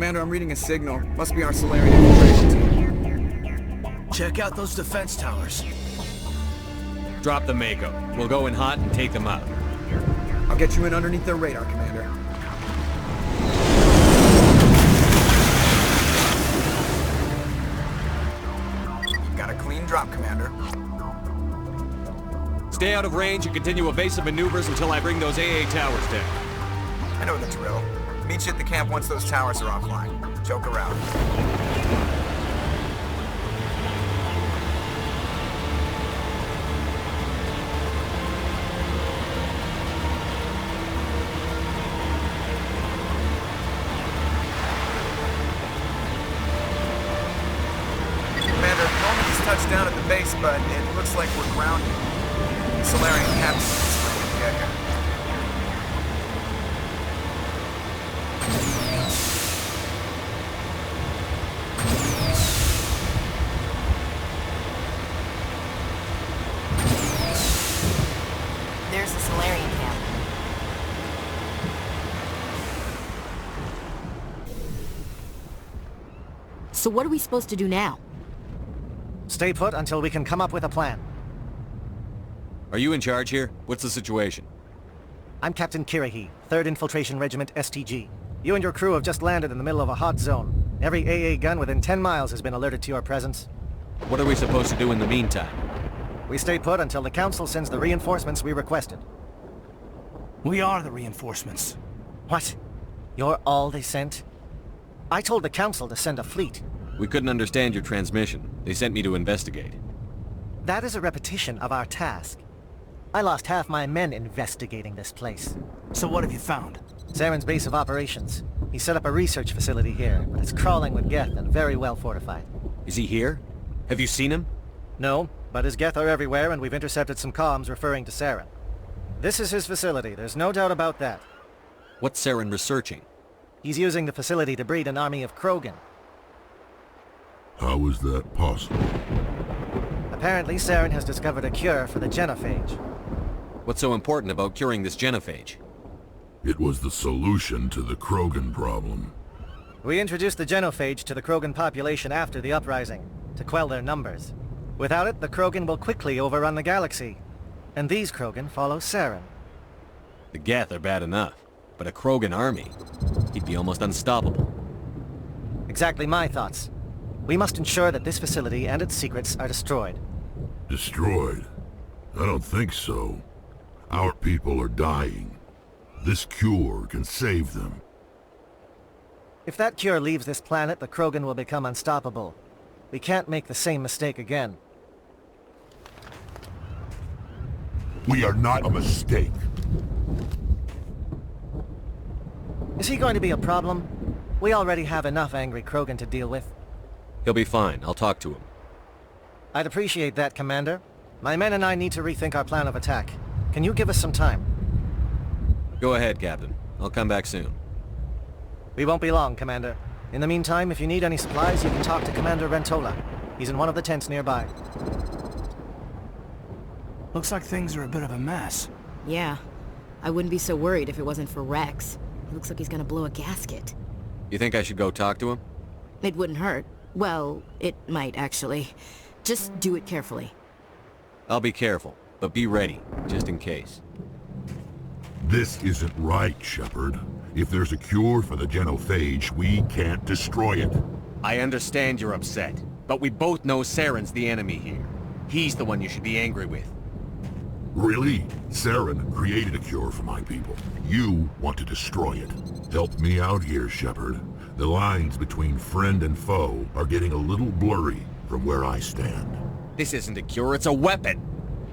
Commander, I'm reading a signal. Must be our Solarian infiltration team. Check out those defense towers. Drop the Mako. We'll go in hot and take them out. I'll get you in underneath their radar, Commander. Got a clean drop, Commander. Stay out of range and continue evasive maneuvers until I bring those AA towers down. I know the drill. Meet you at the camp once those towers are offline. Joke around. Commander, Normandy's touched down at the base, but it looks like we're grounded. The Solarian captain is ready to get here. There's the Solarian camp. So what are we supposed to do now? Stay put until we can come up with a plan. Are you in charge here? What's the situation? I'm Captain Kirahi, 3rd Infiltration Regiment STG. You and your crew have just landed in the middle of a hot zone. Every AA gun within 10 miles has been alerted to your presence. What are we supposed to do in the meantime? We stay put until the Council sends the reinforcements we requested. We are the reinforcements. What? You're all they sent? I told the Council to send a fleet. We couldn't understand your transmission. They sent me to investigate. That is a repetition of our task. I lost half my men investigating this place. So what have you found? Saren's base of operations. He set up a research facility here, but it's crawling with Geth and very well fortified. Is he here? Have you seen him? No, but his Geth are everywhere and we've intercepted some comms referring to Saren. This is his facility, there's no doubt about that. What's Saren researching? He's using the facility to breed an army of Krogan. How is that possible? Apparently Saren has discovered a cure for the genophage. What's so important about curing this genophage? It was the solution to the Krogan problem. We introduced the genophage to the Krogan population after the uprising, to quell their numbers. Without it, the Krogan will quickly overrun the galaxy. And these Krogan follow Saren. The Geth are bad enough, but a Krogan army? He'd be almost unstoppable. Exactly my thoughts. We must ensure that this facility and its secrets are destroyed. Destroyed? I don't think so. Our people are dying. This cure can save them. If that cure leaves this planet, the Krogan will become unstoppable. We can't make the same mistake again. We are not a mistake. Is he going to be a problem? We already have enough angry Krogan to deal with. He'll be fine. I'll talk to him. I'd appreciate that, Commander. My men and I need to rethink our plan of attack. Can you give us some time? Go ahead, Captain. I'll come back soon. We won't be long, Commander. In the meantime, if you need any supplies, you can talk to Commander Rentola. He's in one of the tents nearby. Looks like things are a bit of a mess. Yeah. I wouldn't be so worried if it wasn't for Rex. He looks like he's gonna blow a gasket. You think I should go talk to him? It wouldn't hurt. Well, it might actually. Just do it carefully. I'll be careful, but be ready, just in case. This isn't right, Shepard. If there's a cure for the genophage, we can't destroy it. I understand you're upset, but we both know Saren's the enemy here. He's the one you should be angry with. Really? Saren created a cure for my people. You want to destroy it. Help me out here, Shepard. The lines between friend and foe are getting a little blurry from where I stand. This isn't a cure, it's a weapon!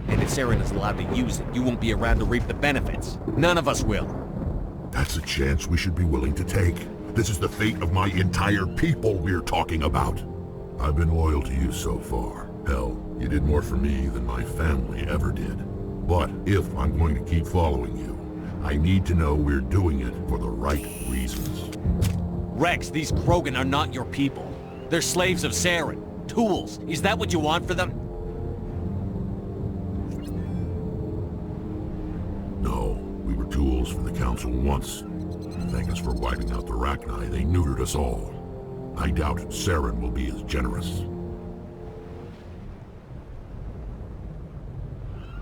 And if Saren is allowed to use it, you won't be around to reap the benefits. None of us will. That's a chance we should be willing to take. This is the fate of my entire people we're talking about. I've been loyal to you so far. Hell, you did more for me than my family ever did. But if I'm going to keep following you, I need to know we're doing it for the right reasons. Rex, these Krogan are not your people. They're slaves of Saren. Tools. Is that what you want for them? No, we were tools for the Council once. Thank us for wiping out the Rachni. They neutered us all. I doubt Saren will be as generous.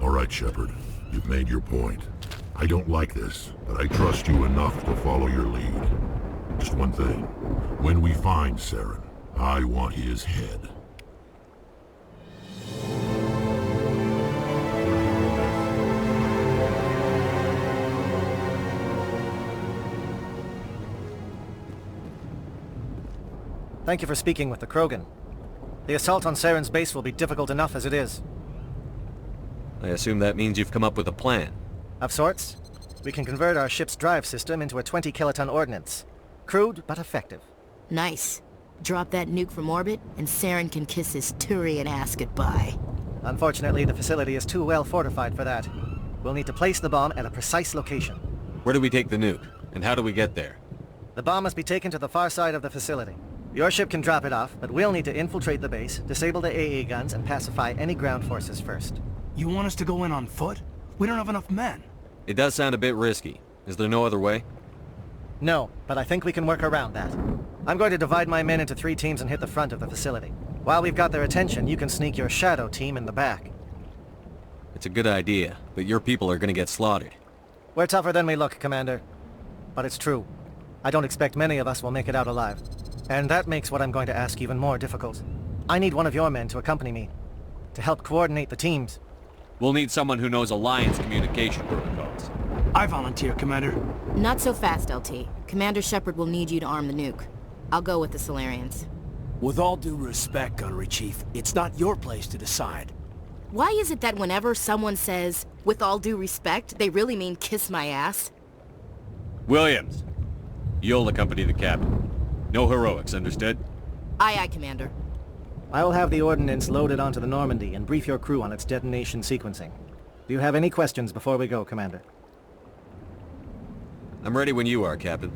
All right, Shepard. You've made your point. I don't like this, but I trust you enough to follow your lead. Just one thing. When we find Saren, I want his head. Thank you for speaking with the Krogan. The assault on Saren's base will be difficult enough as it is. I assume that means you've come up with a plan. Of sorts. We can convert our ship's drive system into a 20-kiloton ordnance. Crude, but effective. Nice. Drop that nuke from orbit, and Saren can kiss his Turian ass goodbye. Unfortunately, the facility is too well fortified for that. We'll need to place the bomb at a precise location. Where do we take the nuke? And how do we get there? The bomb must be taken to the far side of the facility. Your ship can drop it off, but we'll need to infiltrate the base, disable the AA guns, and pacify any ground forces first. You want us to go in on foot? We don't have enough men. It does sound a bit risky. Is there no other way? No, but I think we can work around that. I'm going to divide my men into 3 teams and hit the front of the facility. While we've got their attention, you can sneak your shadow team in the back. It's a good idea, but your people are gonna get slaughtered. We're tougher than we look, Commander. But it's true. I don't expect many of us will make it out alive. And that makes what I'm going to ask even more difficult. I need one of your men to accompany me, to help coordinate the teams. We'll need someone who knows Alliance communication protocols. I volunteer, Commander. Not so fast, LT. Commander Shepard will need you to arm the nuke. I'll go with the Solarians. With all due respect, Gunnery Chief, it's not your place to decide. Why is it that whenever someone says, with all due respect, they really mean kiss my ass? Williams, you'll accompany the captain. No heroics, understood? Aye, aye, Commander. I will have the ordnance loaded onto the Normandy and brief your crew on its detonation sequencing. Do you have any questions before we go, Commander? I'm ready when you are, Captain.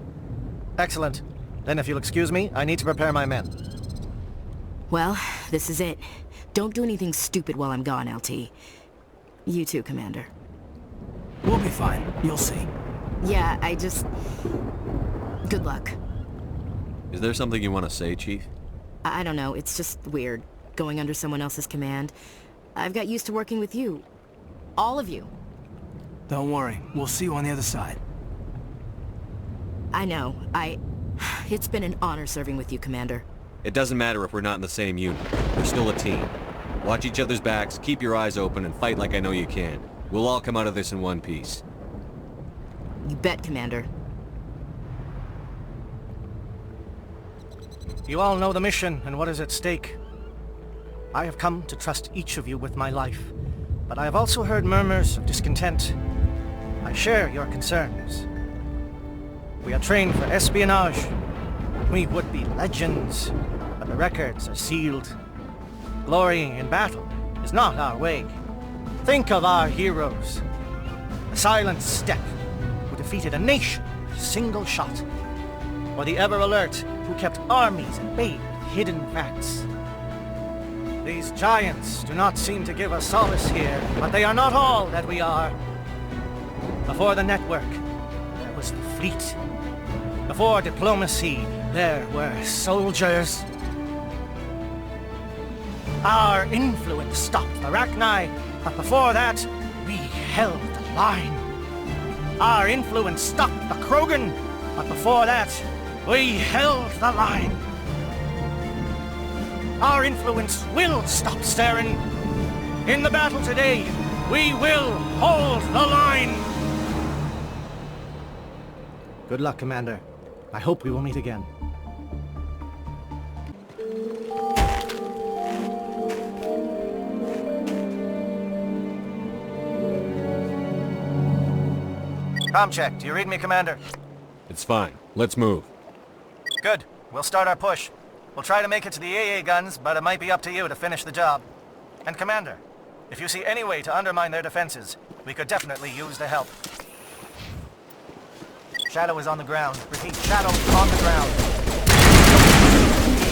Excellent. Then if you'll excuse me, I need to prepare my men. Well, this is it. Don't do anything stupid while I'm gone, LT. You too, Commander. We'll be fine. You'll see. Yeah, I just... Good luck. Is there something you want to say, Chief? I don't know, it's just weird, going under someone else's command. I've got used to working with you. All of you. Don't worry. We'll see you on the other side. I know, It's been an honor serving with you, Commander. It doesn't matter if we're not in the same unit. We're still a team. Watch each other's backs, keep your eyes open, and fight like I know you can. We'll all come out of this in one piece. You bet, Commander. You all know the mission and what is at stake. I have come to trust each of you with my life, but I have also heard murmurs of discontent. I share your concerns. We are trained for espionage. We would be legends, but the records are sealed. Glorying in battle is not our way. Think of our heroes. The silent step who defeated a nation with a single shot. Or the ever-alert who kept armies at bay with hidden facts. These giants do not seem to give us solace here, but they are not all that we are. Before the network, there was the fleet. Before diplomacy, there were soldiers. Our influence stopped the Rachni, but before that, we held the line. Our influence stopped the Krogan, but before that, we held the line. Our influence will stop Saren. In the battle today, we will hold the line. Good luck, Commander. I hope we will meet again. Com check. Do you read me, Commander? It's fine. Let's move. Good. We'll start our push. We'll try to make it to the AA guns, but it might be up to you to finish the job. And Commander, if you see any way to undermine their defenses, we could definitely use the help. Shadow is on the ground. Repeat, Shadow on the ground.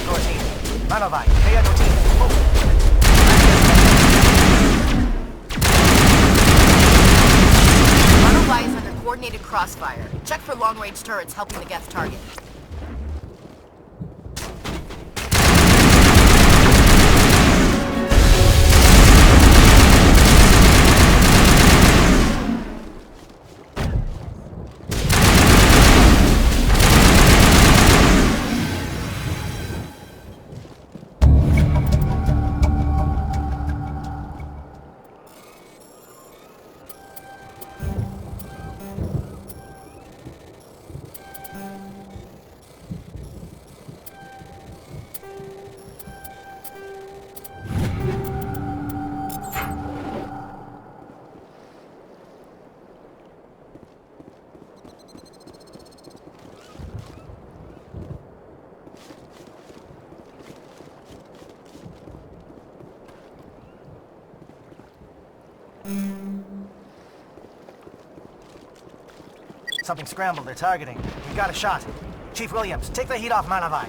Your team. Manovai, pay on your team. Move. Manovai is under coordinated crossfire. Check for long-range turrets helping the Geth target. Something scrambled. They're targeting. We got a shot. Chief Williams, take the heat off Manavai.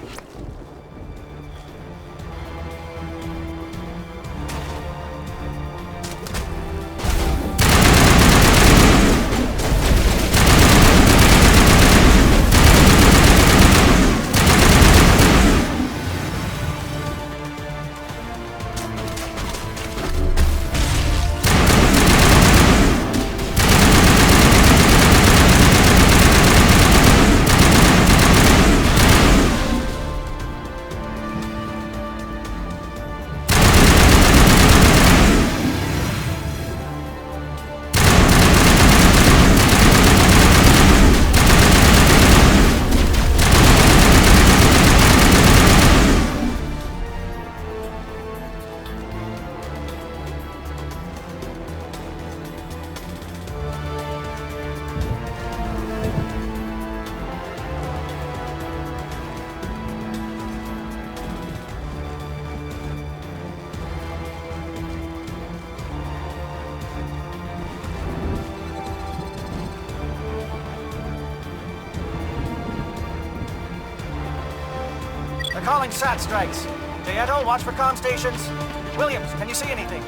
They're calling SAT strikes. Dieto, watch for comm stations. Williams, can you see anything?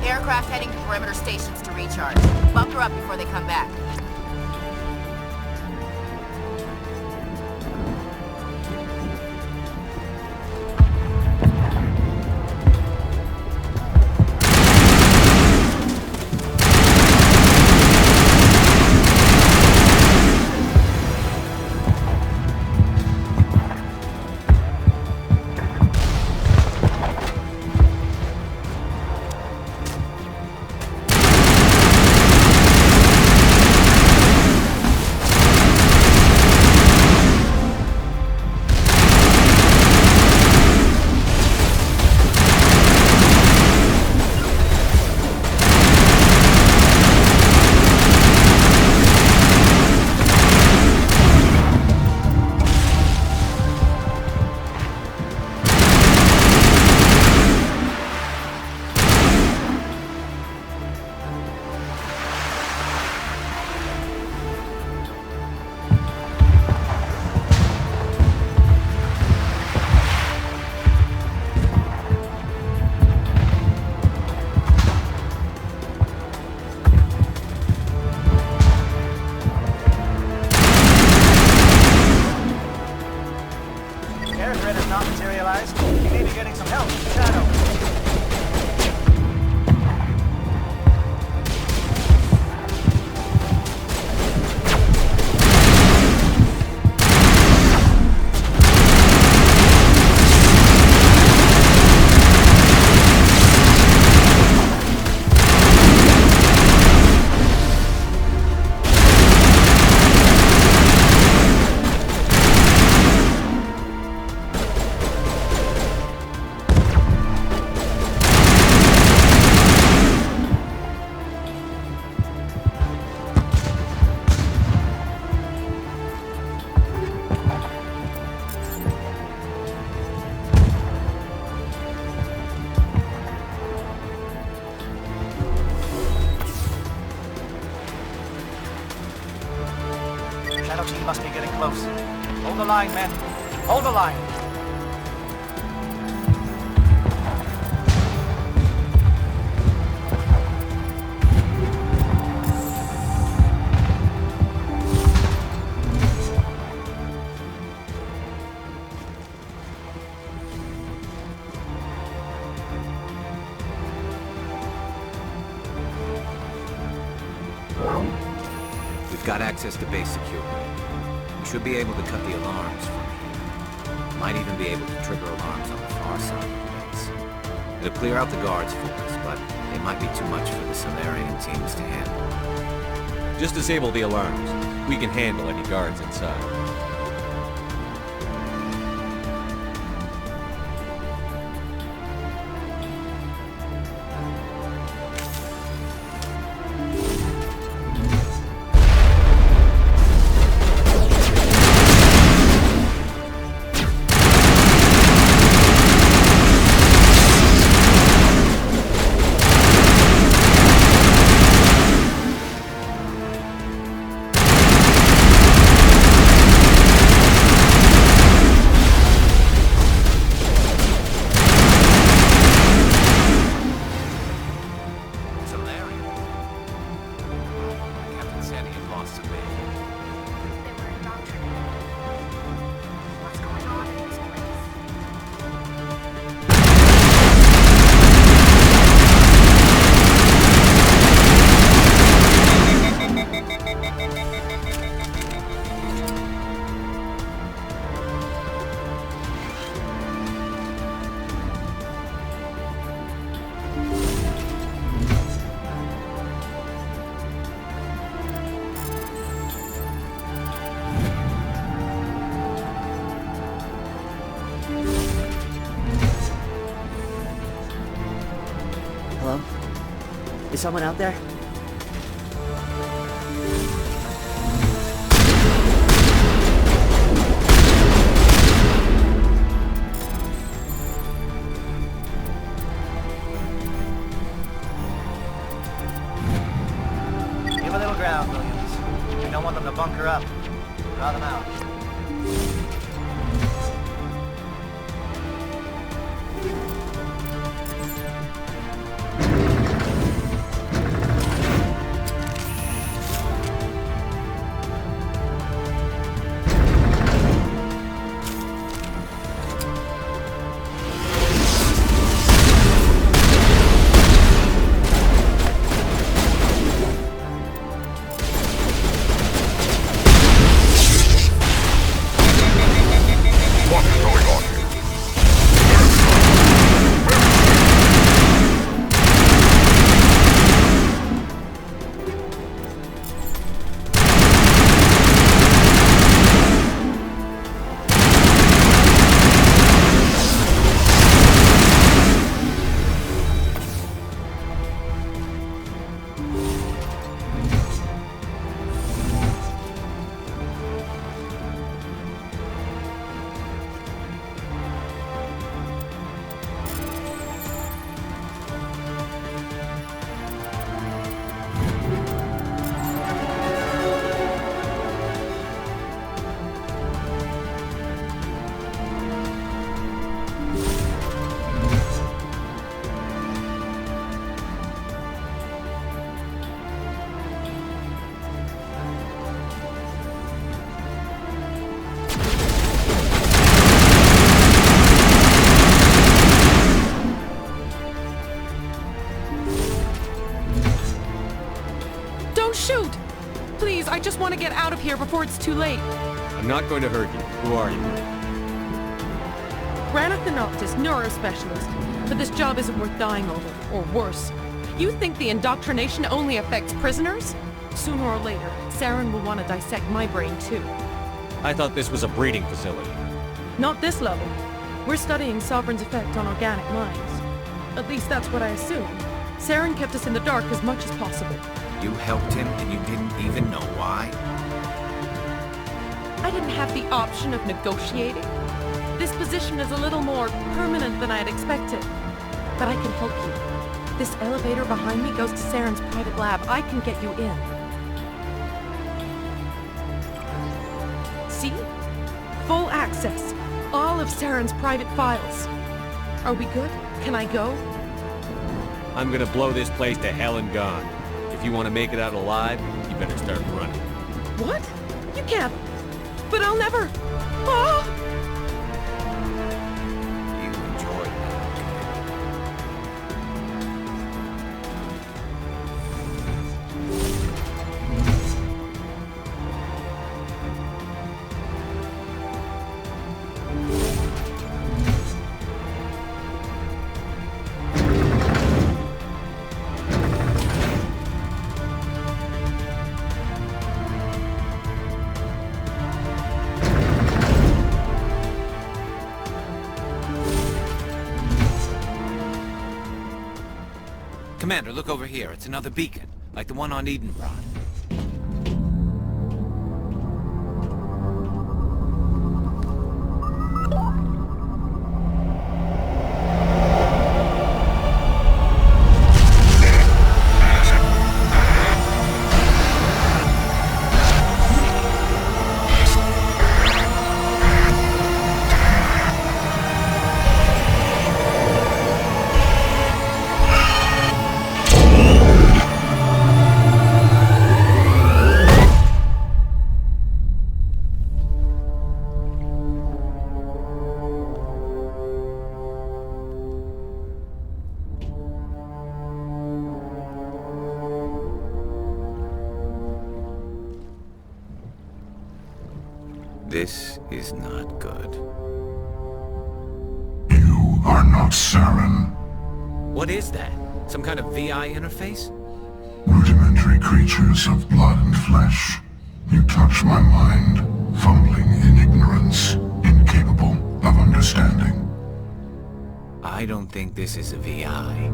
Aircraft heading to perimeter stations to recharge. Bunker up before they come back. casualty must be getting close. Hold the line, men. Hold the line. We've got access to base security. We should be able to cut the alarms from here. Might even be able to trigger alarms on the far side of the base. It'll clear out the guards for us, but they might be too much for the Solarian teams to handle. Just disable the alarms. We can handle any guards inside. Hello? Is someone out there? Give a little ground, Williams. We don't want them to bunker up. Draw them out. Shoot! Please, I just want to get out of here before it's too late. I'm not going to hurt you. Who are you? Granite the Noctis, neurospecialist. But this job isn't worth dying over, or worse. You think the indoctrination only affects prisoners? Sooner or later, Saren will want to dissect my brain too. I thought this was a breeding facility. Not this level. We're studying Sovereign's effect on organic minds. At least that's what I assumed. Saren kept us in the dark as much as possible. You helped him and you didn't even know why? I didn't have the option of negotiating. This position is a little more permanent than I had expected. But I can help you. This elevator behind me goes to Saren's private lab. I can get you in. See? Full access. All of Saren's private files. Are we good? Can I go? I'm gonna blow this place to hell and gone. If you want to make it out alive, you better start running. What? You can't. But I'll never. Ah! You enjoyed that. Commander, look over here. It's another beacon, like the one on Edenbrod. This is not good. You are not Saren. What is that? Some kind of VI interface? Rudimentary creatures of blood and flesh. You touch my mind, fumbling in ignorance, incapable of understanding. I don't think this is a VI.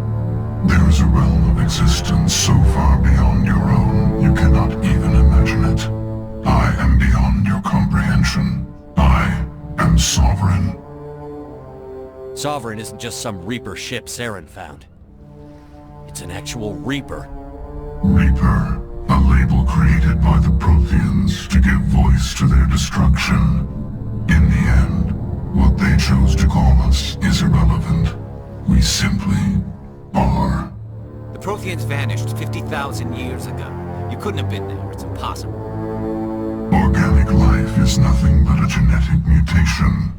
There is a realm of existence so far beyond your own, you cannot even imagine it. I am beyond your comprehension. I am Sovereign. Sovereign isn't just some Reaper ship Saren found. It's an actual Reaper. Reaper, a label created by the Protheans to give voice to their destruction. In the end, what they chose to call us is irrelevant. We simply are. The Protheans vanished 50,000 years ago. You couldn't have been there. It's impossible. Organic life is nothing but a genetic mutation.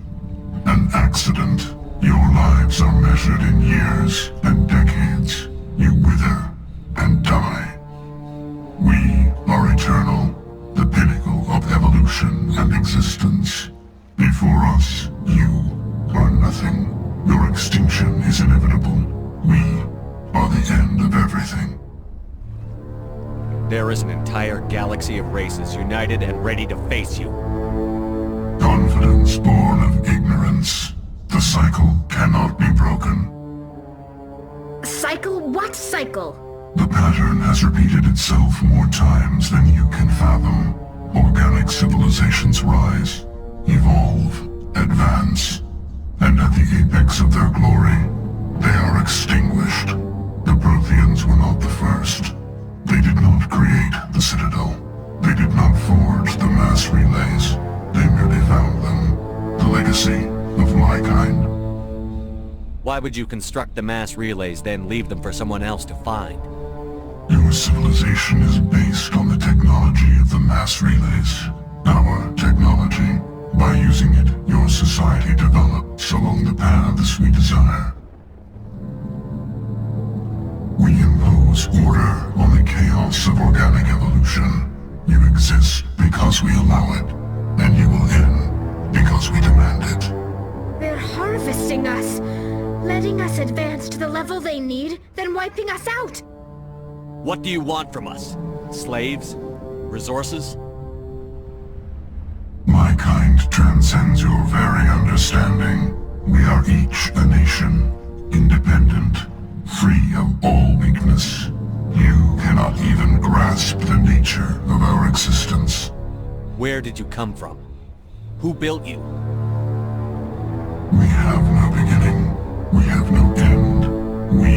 An accident. Your lives are measured in years and decades. You wither and die. We are eternal, the pinnacle of evolution and existence. Before us, you are nothing. Your extinction is inevitable. We are the end of everything. There is an entire galaxy of races united and ready to face you. Confidence born of ignorance. The cycle cannot be broken. Cycle? What cycle? The pattern has repeated itself more times than you can fathom. Organic civilizations rise, evolve, advance, and at the apex of their glory, they are extinguished. The Protheans were not the first. They did not create the Citadel. They did not forge the mass relays. They merely found them. The legacy of my kind. Why would you construct the mass relays, then leave them for someone else to find? Your civilization is based on the technology of the mass relays. Our technology. By using it, your society develops along the paths we desire. We impose order on the chaos of organic evolution. You exist because we allow it, and you will end because we demand it. They're harvesting us, letting us advance to the level they need, then wiping us out. What do you want from us? Slaves? Resources? My kind transcends your very understanding. We are each a nation, independent, free of all weakness. You cannot even grasp the nature of our existence. Where did you come from? Who built you? We have no beginning. We have no end. We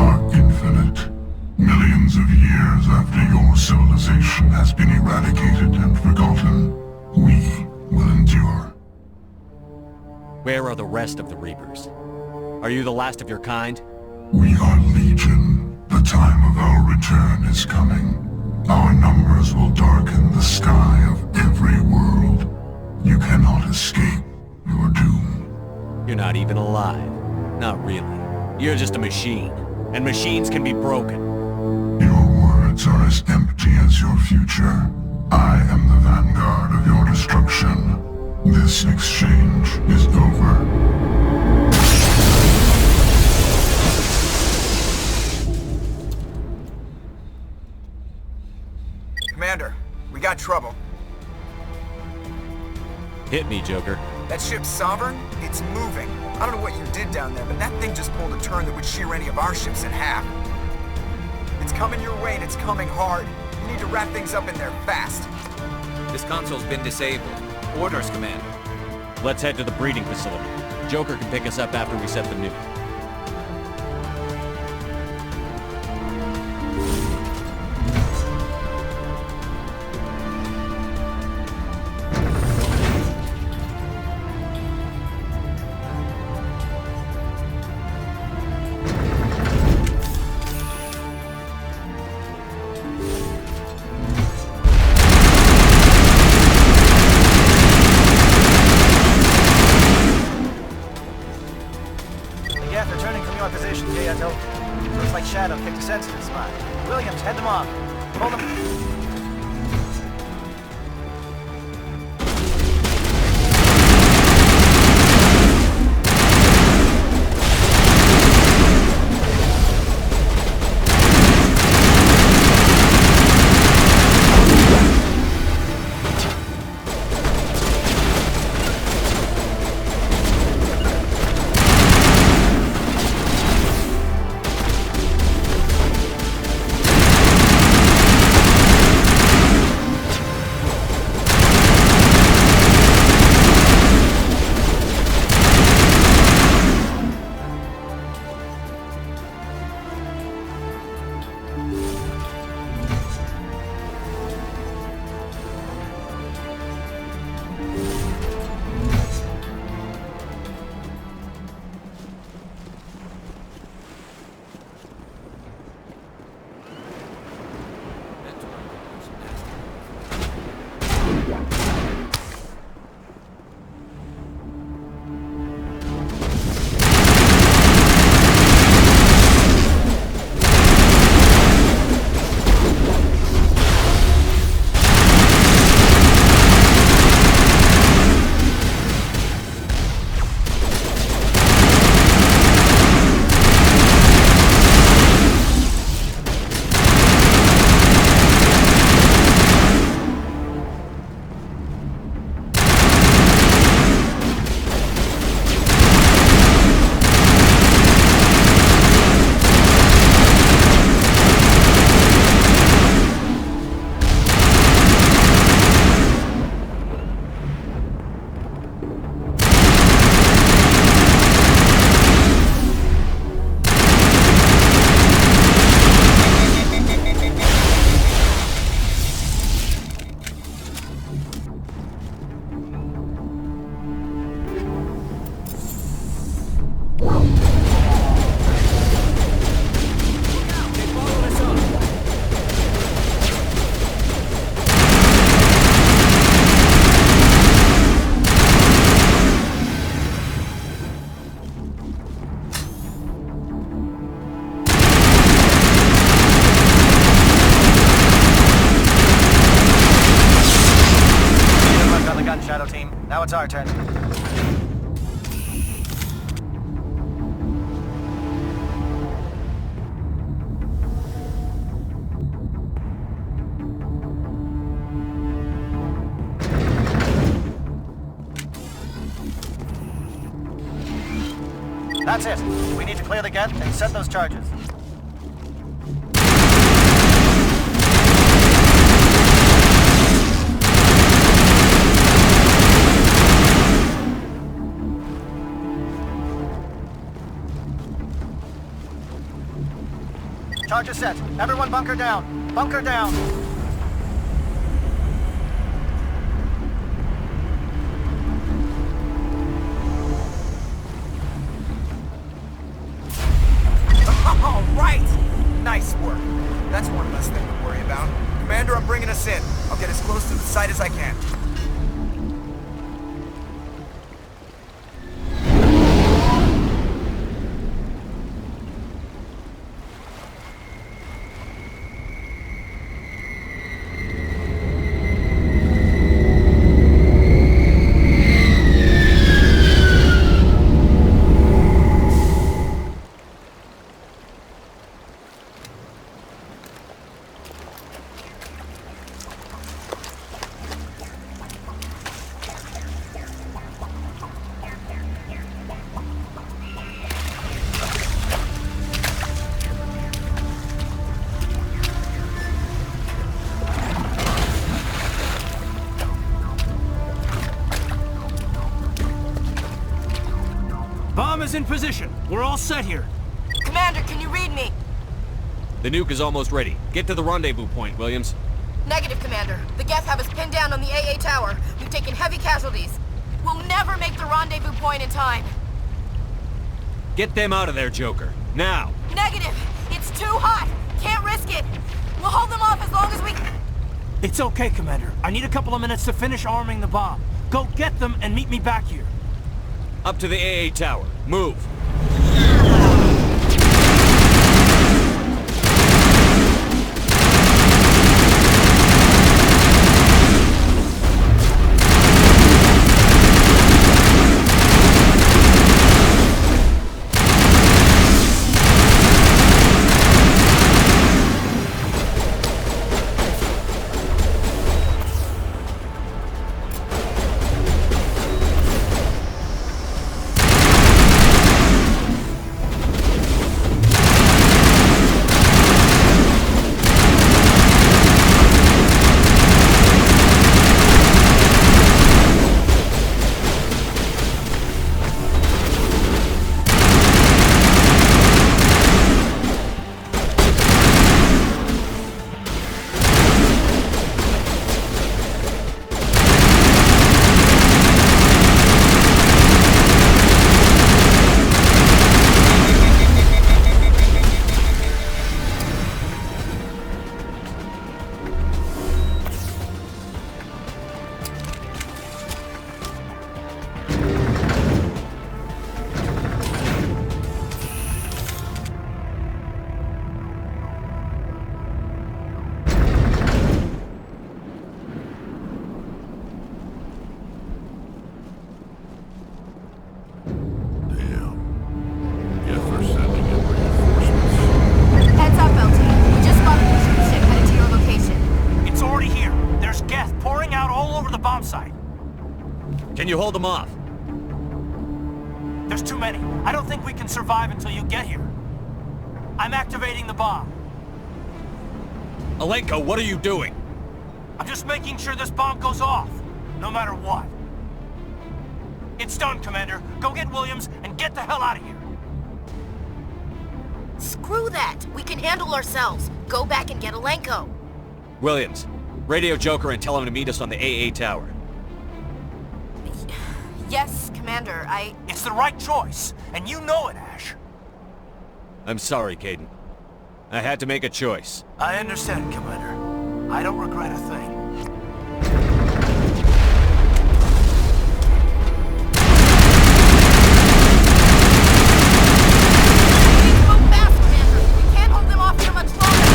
are infinite. Millions of years after your civilization has been eradicated and forgotten, we Where are the rest of the Reapers? Are you the last of your kind? We are Legion. The time of our return is coming. Our numbers will darken the sky of every world. You cannot escape your doom. You're not even alive. Not really. You're just a machine. And machines can be broken. Your words are as empty as your future. I am the vanguard of your destruction. This exchange is over. Commander, we got trouble. Hit me, Joker. That ship's Sovereign? It's moving. I don't know what you did down there, but that thing just pulled a turn that would shear any of our ships in half. It's coming your way and it's coming hard. You need to wrap things up in there fast. This console's been disabled. Orders, Commander. Let's head to the breeding facility. Joker can pick us up after we set the nuke. Williams, head them off. Pull them. Now it's our turn. That's it. We need to clear the gate and set those charges. Charges set. Everyone bunker down. Bunker down. right! Nice work. That's one less thing to worry about. Commander, I'm bringing us in. I'll get as close to the site as I can. Bomb is in position. We're all set here. Commander, can you read me? The nuke is almost ready. Get to the rendezvous point, Williams. Negative, Commander. The Geth have us pinned down on the AA tower. We've taken heavy casualties. We'll never make the rendezvous point in time. Get them out of there, Joker. Now! Negative! It's too hot! Can't risk it! We'll hold them off as long as we... It's okay, Commander. I need a couple of minutes to finish arming the bomb. Go get them and meet me back here. Up to the AA tower. Move! Can you hold them off? There's too many. I don't think we can survive until you get here. I'm activating the bomb. Alenko, what are you doing? I'm just making sure this bomb goes off, no matter what. It's done, Commander. Go get Williams and get the hell out of here. Screw that! We can handle ourselves. Go back and get Alenko. Williams, radio Joker and tell him to meet us on the AA tower. Yes, Commander, It's the right choice, and you know it, Ash. I'm sorry, Caden. I had to make a choice. I understand, Commander. I don't regret a thing. Move fast, Commander! We can't hold them off here much longer!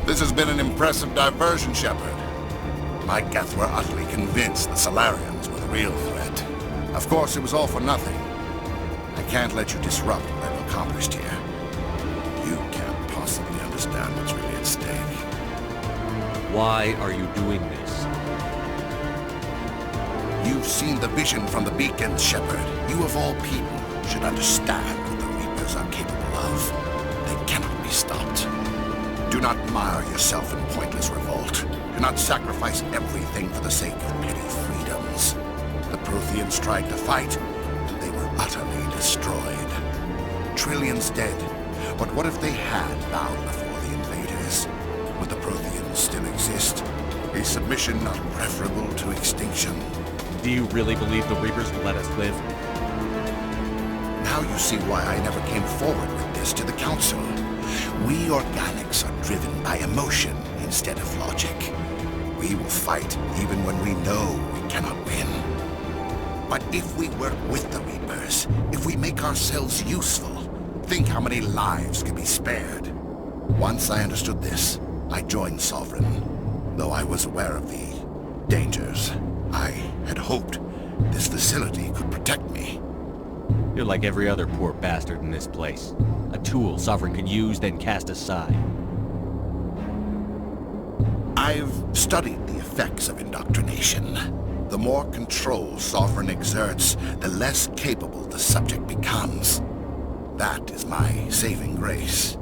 This has been an impressive diversion, Shepard. My Geth were utterly convinced the Solarians were the real threat. Of course, it was all for nothing. I can't let you disrupt what I've accomplished here. You can't possibly understand what's really at stake. Why are you doing this? You've seen the vision from the beacons, Shepard. You of all people should understand what the Reapers are capable of. They cannot be stopped. Do not mire yourself in pointless revolt. Do not sacrifice everything for the sake of petty freedoms. The Protheans tried to fight, and they were utterly destroyed. Trillions dead. But what if they had bowed before the invaders? Would the Protheans still exist? A submission not preferable to extinction? Do you really believe the Reapers will let us live? Now you see why I never came forward with this to the Council. We organics are driven by emotion instead of logic. We will fight even when we know we cannot win. But if we work with the Reapers, if we make ourselves useful, think how many lives could be spared. Once I understood this, I joined Sovereign, though I was aware of the dangers. I had hoped this facility could protect me. You're like every other poor bastard in this place. A tool Sovereign could use, then cast aside. I've studied the effects of indoctrination. The more control Sovereign exerts, the less capable the subject becomes. That is my saving grace.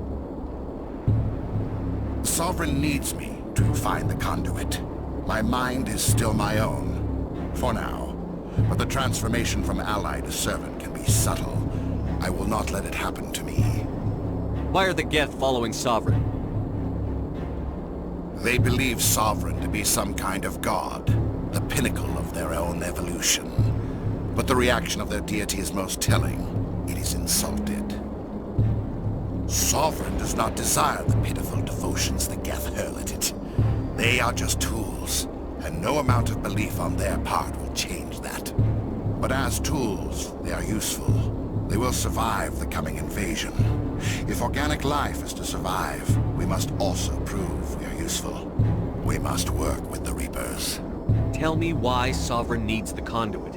Sovereign needs me to find the conduit. My mind is still my own, for now. But the transformation from ally to servant can be subtle. I will not let it happen to me. Why are the Geth following Sovereign? They believe Sovereign to be some kind of god, the pinnacle of their own evolution. But the reaction of their deity is most telling. It is insulted. Sovereign does not desire the pitiful devotions the Geth hurl at it. They are just tools, and no amount of belief on their part will change that. But as tools, they are useful. They will survive the coming invasion. If organic life is to survive, we must also prove we are useful. We must work with the Reapers. Tell me why Sovereign needs the conduit.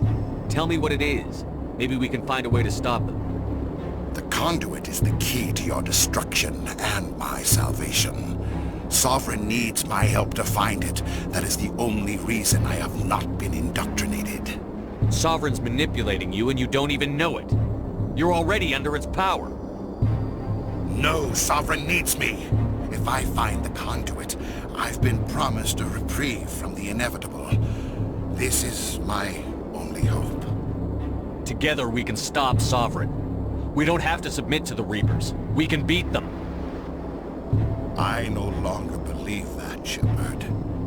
Tell me what it is. Maybe we can find a way to stop them. The conduit is the key to your destruction and my salvation. Sovereign needs my help to find it. That is the only reason I have not been indoctrinated. Sovereign's manipulating you and you don't even know it. You're already under its power. No, Sovereign needs me. If I find the conduit, I've been promised a reprieve from the inevitable. This is my only hope. Together we can stop Sovereign. We don't have to submit to the Reapers. We can beat them. I no longer believe that, Shepard.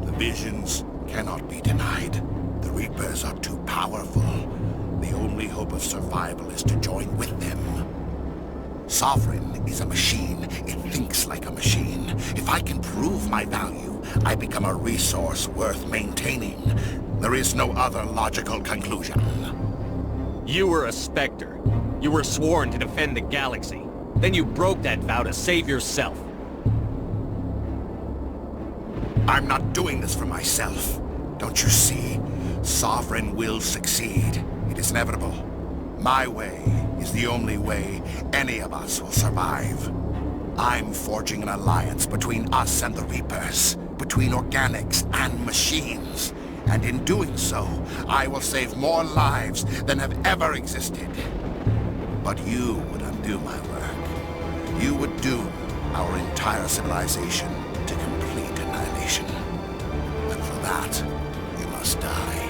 The visions cannot be denied. The Reapers are too powerful. The only hope of survival is to join with them. Sovereign is a machine. It thinks like a machine. If I can prove my value, I become a resource worth maintaining. There is no other logical conclusion. You were a Spectre. You were sworn to defend the galaxy. Then you broke that vow to save yourself. I'm not doing this for myself. Don't you see? Sovereign will succeed. It is inevitable. My way is the only way any of us will survive. I'm forging an alliance between us and the Reapers, between organics and machines. And in doing so, I will save more lives than have ever existed. But you would undo my work. You would doom our entire civilization to complete annihilation. And for that, you must die.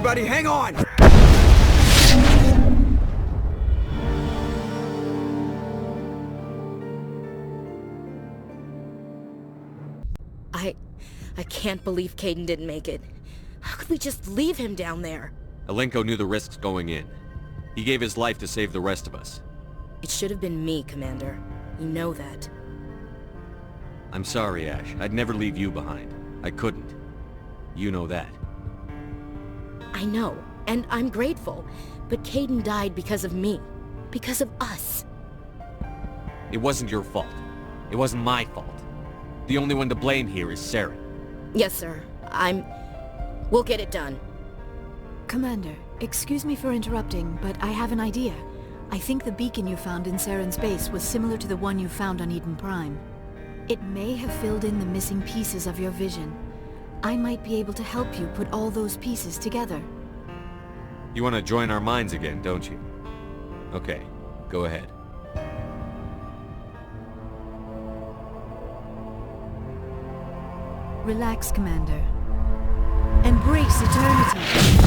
everybody, hang on! I can't believe Caden didn't make it. How could we just leave him down there? Alenko knew the risks going in. He gave his life to save the rest of us. It should have been me, Commander. You know that. I'm sorry, Ash. I'd never leave you behind. I couldn't. You know that. I know, and I'm grateful. But Caden died because of me. Because of us. It wasn't your fault. It wasn't my fault. The only one to blame here is Saren. Yes, sir. We'll get it done. Commander, excuse me for interrupting, but I have an idea. I think the beacon you found in Saren's base was similar to the one you found on Eden Prime. It may have filled in the missing pieces of your vision. I might be able to help you put all those pieces together. You want to join our minds again, don't you? Okay, go ahead. Relax, Commander. Embrace eternity.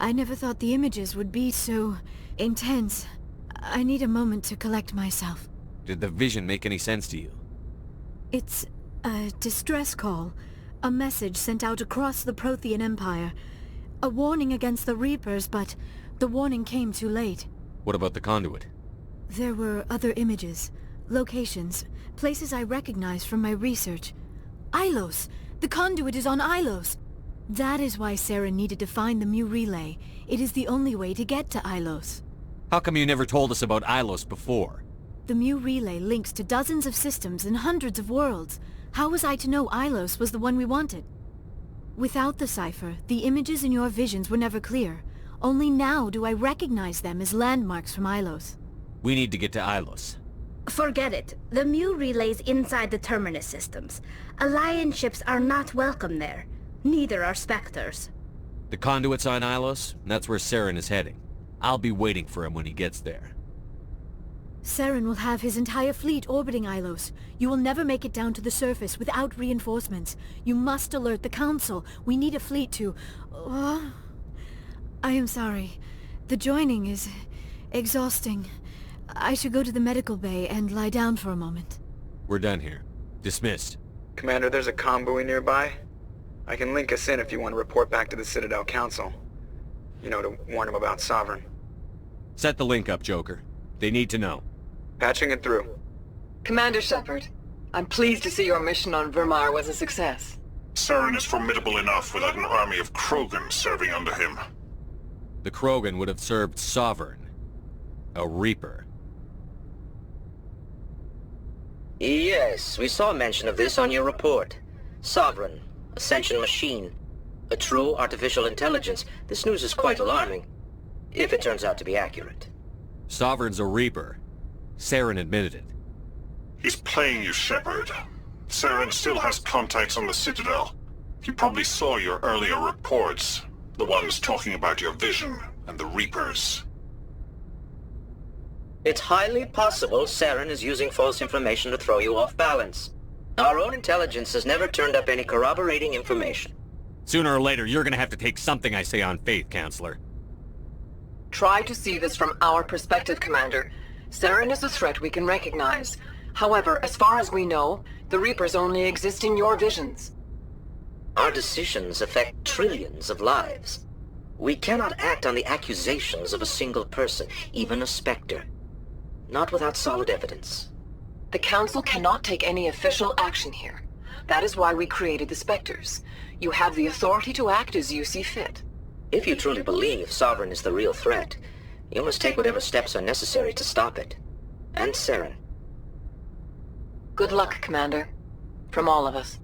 I never thought the images would be so intense. I need a moment to collect myself. Did the vision make any sense to you? It's a distress call. A message sent out across the Prothean Empire. A warning against the Reapers, but the warning came too late. What about the conduit? There were other images, locations, places I recognized from my research. Ilos! The conduit is on Ilos! That is why Saren needed to find the Mu Relay. It is the only way to get to Ilos. How come you never told us about Ilos before? The Mu Relay links to dozens of systems and hundreds of worlds. How was I to know Ilos was the one we wanted? Without the cipher, the images in your visions were never clear. Only now do I recognize them as landmarks from Ilos. We need to get to Ilos. Forget it. The Mu Relay's inside the Terminus systems. Alliance ships are not welcome there. Neither are Spectres. The conduit's on Ilos, and that's where Saren is heading. I'll be waiting for him when he gets there. Saren will have his entire fleet orbiting Ilos. You will never make it down to the surface without reinforcements. You must alert the Council. We need a fleet to... I am sorry. The joining is exhausting. I should go to the medical bay and lie down for a moment. We're done here. Dismissed. Commander, there's a comm buoy nearby. I can link us in if you want to report back to the Citadel Council. You know, to warn them about Sovereign. Set the link up, Joker. They need to know. Patching it through. Commander Shepard, I'm pleased to see your mission on Vermaier was a success. Saren is formidable enough without an army of Krogan serving under him. The Krogan would have served Sovereign. A Reaper. Yes, we saw mention of this on your report. Sovereign. Ascension machine. A true artificial intelligence. This news is quite alarming. If it turns out to be accurate. Sovereign's a Reaper. Saren admitted it. He's playing you, Shepard. Saren still has contacts on the Citadel. He probably saw your earlier reports. The ones talking about your vision and the Reapers. It's highly possible Saren is using false information to throw you off balance. Our own intelligence has never turned up any corroborating information. Sooner or later, you're gonna have to take something I say on faith, Counselor. Try to see this from our perspective, Commander. Saren is a threat we can recognize. However, as far as we know, the Reapers only exist in your visions. Our decisions affect trillions of lives. We cannot act on the accusations of a single person, even a Spectre. Not without solid evidence. The Council cannot take any official action here. That is why we created the Spectres. You have the authority to act as you see fit. If you truly believe Sovereign is the real threat, you must take whatever steps are necessary to stop it. And Saren. Good luck, Commander. From all of us.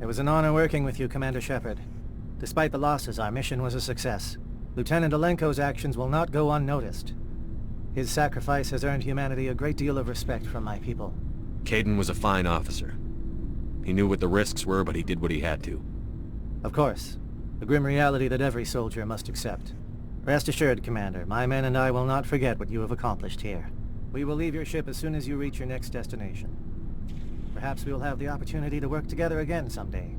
It was an honor working with you, Commander Shepard. Despite the losses, our mission was a success. Lieutenant Alenko's actions will not go unnoticed. His sacrifice has earned humanity a great deal of respect from my people. Caden was a fine officer. He knew what the risks were, but he did what he had to. Of course. A grim reality that every soldier must accept. Rest assured, Commander, my men and I will not forget what you have accomplished here. We will leave your ship as soon as you reach your next destination. Perhaps we will have the opportunity to work together again someday.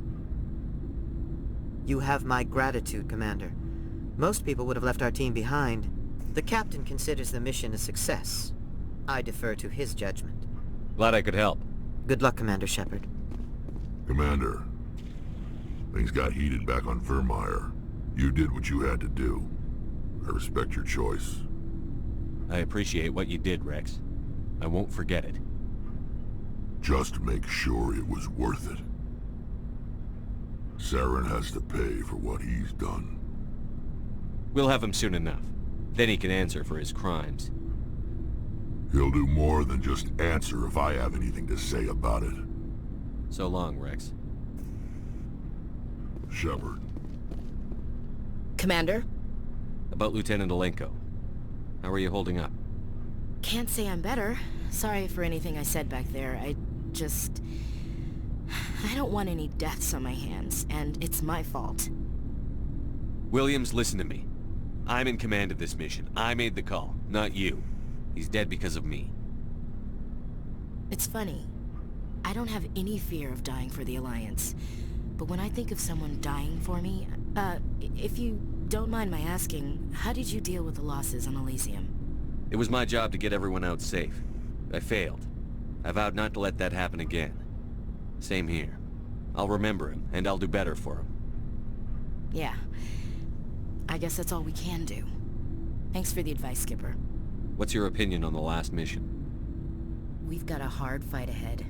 You have my gratitude, Commander. Most people would have left our team behind. The captain considers the mission a success. I defer to his judgment. Glad I could help. Good luck, Commander Shepard. Commander, things got heated back on Vermaier. You did what you had to do. I respect your choice. I appreciate what you did, Rex. I won't forget it. Just make sure it was worth it. Saren has to pay for what he's done. We'll have him soon enough. Then he can answer for his crimes. He'll do more than just answer if I have anything to say about it. So long, Rex. Shepard. Commander? About Lieutenant Alenko. How are you holding up? Can't say I'm better. Sorry for anything I said back there. I don't want any deaths on my hands, and it's my fault. Williams, listen to me. I'm in command of this mission. I made the call, not you. He's dead because of me. It's funny. I don't have any fear of dying for the Alliance. But when I think of someone dying for me, if you don't mind my asking, how did you deal with the losses on Elysium? It was my job to get everyone out safe. I failed. I vowed not to let that happen again. Same here. I'll remember him, and I'll do better for him. Yeah. I guess that's all we can do. Thanks for the advice, Skipper. What's your opinion on the last mission? We've got a hard fight ahead.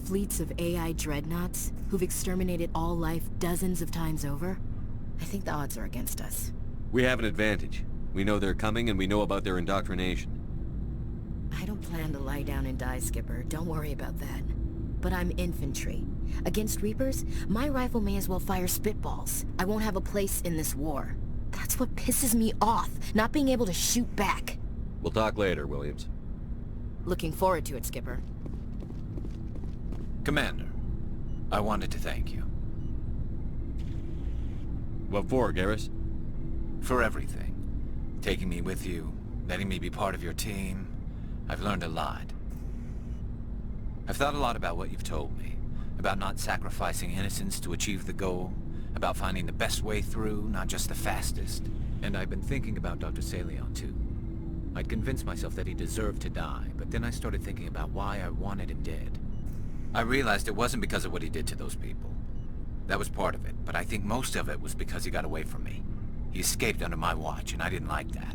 Fleets of AI dreadnoughts who've exterminated all life dozens of times over. I think the odds are against us. We have an advantage. We know they're coming, and we know about their indoctrination. I don't plan to lie down and die, Skipper. Don't worry about that. But I'm infantry. Against Reapers, my rifle may as well fire spitballs. I won't have a place in this war. That's what pisses me off, not being able to shoot back. We'll talk later, Williams. Looking forward to it, Skipper. Commander, I wanted to thank you. What for, Garrus? For everything. Taking me with you, letting me be part of your team. I've learned a lot. I've thought a lot about what you've told me. About not sacrificing innocence to achieve the goal. About finding the best way through, not just the fastest. And I've been thinking about Dr. Saleon, too. I'd convinced myself that he deserved to die, but then I started thinking about why I wanted him dead. I realized it wasn't because of what he did to those people. That was part of it, but I think most of it was because he got away from me. He escaped under my watch, and I didn't like that.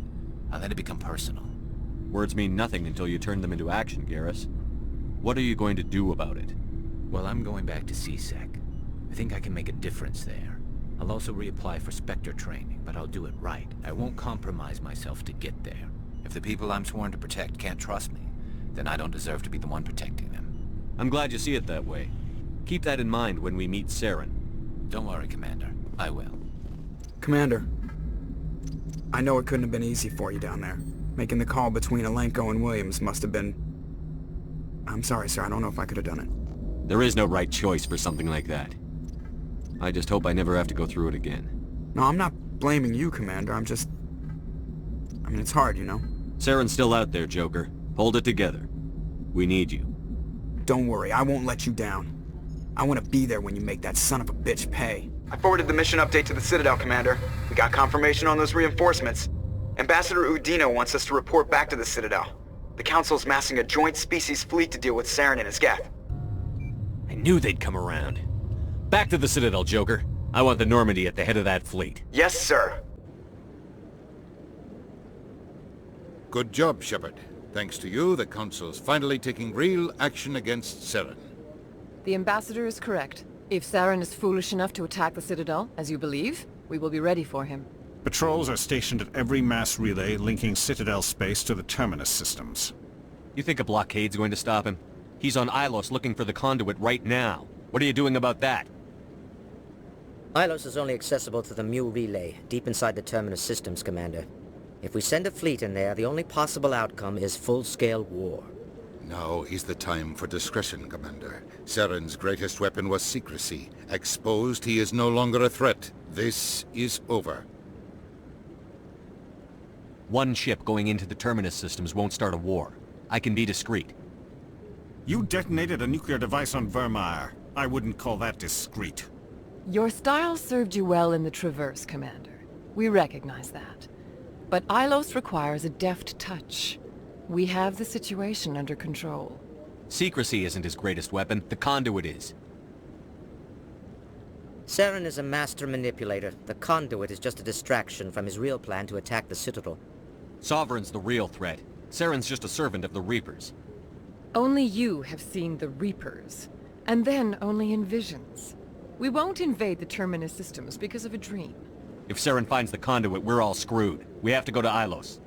I let it become personal. Words mean nothing until you turn them into action, Garrus. What are you going to do about it? Well, I'm going back to CSEC. I think I can make a difference there. I'll also reapply for Spectre training, but I'll do it right. I won't compromise myself to get there. If the people I'm sworn to protect can't trust me, then I don't deserve to be the one protecting them. I'm glad you see it that way. Keep that in mind when we meet Saren. Don't worry, Commander. I will. Commander, I know it couldn't have been easy for you down there. Making the call between Alenko and Williams must have been... I'm sorry, sir. I don't know if I could have done it. There is no right choice for something like that. I just hope I never have to go through it again. No, I'm not blaming you, Commander. I'm just... I mean, it's hard, you know? Saren's still out there, Joker. Hold it together. We need you. Don't worry, I won't let you down. I want to be there when you make that son of a bitch pay. I forwarded the mission update to the Citadel, Commander. We got confirmation on those reinforcements. Ambassador Udino wants us to report back to the Citadel. The Council's massing a joint species fleet to deal with Saren and his Geth. I knew they'd come around. Back to the Citadel, Joker. I want the Normandy at the head of that fleet. Yes, sir. Good job, Shepard. Thanks to you, the Council's finally taking real action against Saren. The Ambassador is correct. If Saren is foolish enough to attack the Citadel, as you believe, we will be ready for him. Patrols are stationed at every mass relay linking Citadel space to the Terminus systems. You think a blockade's going to stop him? He's on Ilos looking for the conduit right now. What are you doing about that? Ilos is only accessible to the Mu relay, deep inside the Terminus systems, Commander. If we send a fleet in there, the only possible outcome is full-scale war. Now is the time for discretion, Commander. Saren's greatest weapon was secrecy. Exposed, he is no longer a threat. This is over. One ship going into the Terminus systems won't start a war. I can be discreet. You detonated a nuclear device on Vermaier. I wouldn't call that discreet. Your style served you well in the Traverse, Commander. We recognize that. But Ilos requires a deft touch. We have the situation under control. Secrecy isn't his greatest weapon. The conduit is. Saren is a master manipulator. The conduit is just a distraction from his real plan to attack the Citadel. Sovereign's the real threat. Saren's just a servant of the Reapers. Only you have seen the Reapers. And then only in visions. We won't invade the Terminus systems because of a dream. If Saren finds the conduit, we're all screwed. We have to go to Ilos.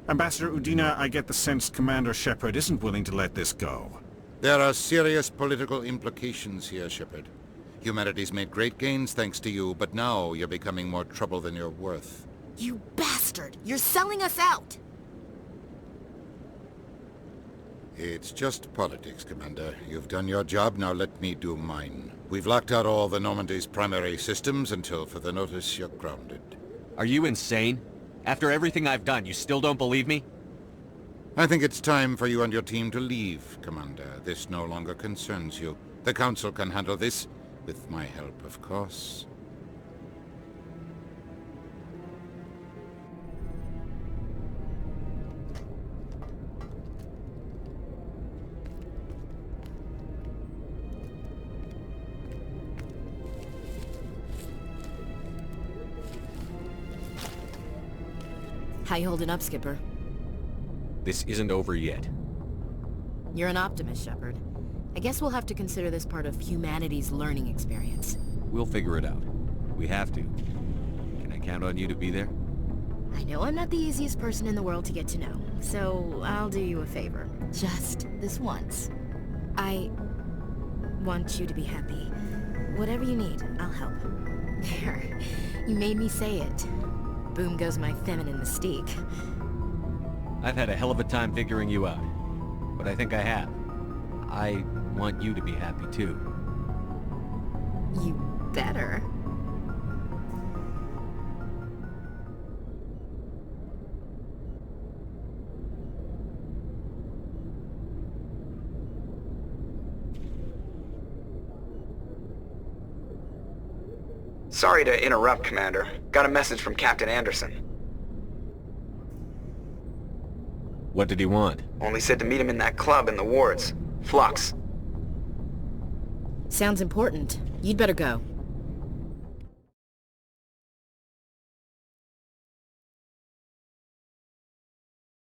Ambassador Udina, I get the sense Commander Shepard isn't willing to let this go. There are serious political implications here, Shepard. Humanity's made great gains thanks to you, but now you're becoming more trouble than you're worth. You bastard! You're selling us out! It's just politics, Commander. You've done your job, now let me do mine. We've locked out all the Normandy's primary systems until further notice you're grounded. Are you insane? After everything I've done, you still don't believe me? I think it's time for you and your team to leave, Commander. This no longer concerns you. The Council can handle this, with my help, of course. How you holding up, Skipper? This isn't over yet. You're an optimist, Shepard. I guess we'll have to consider this part of humanity's learning experience. We'll figure it out. We have to. Can I count on you to be there? I know I'm not the easiest person in the world to get to know, so I'll do you a favor. Just this once. I want you to be happy. Whatever you need, I'll help. There. You made me say it. Boom goes my feminine mystique. I've had a hell of a time figuring you out. But I think I have. I want you to be happy too. You better. Sorry to interrupt, Commander. Got a message from Captain Anderson. What did he want? Only said to meet him in that club in the wards. Flux. Sounds important. You'd better go.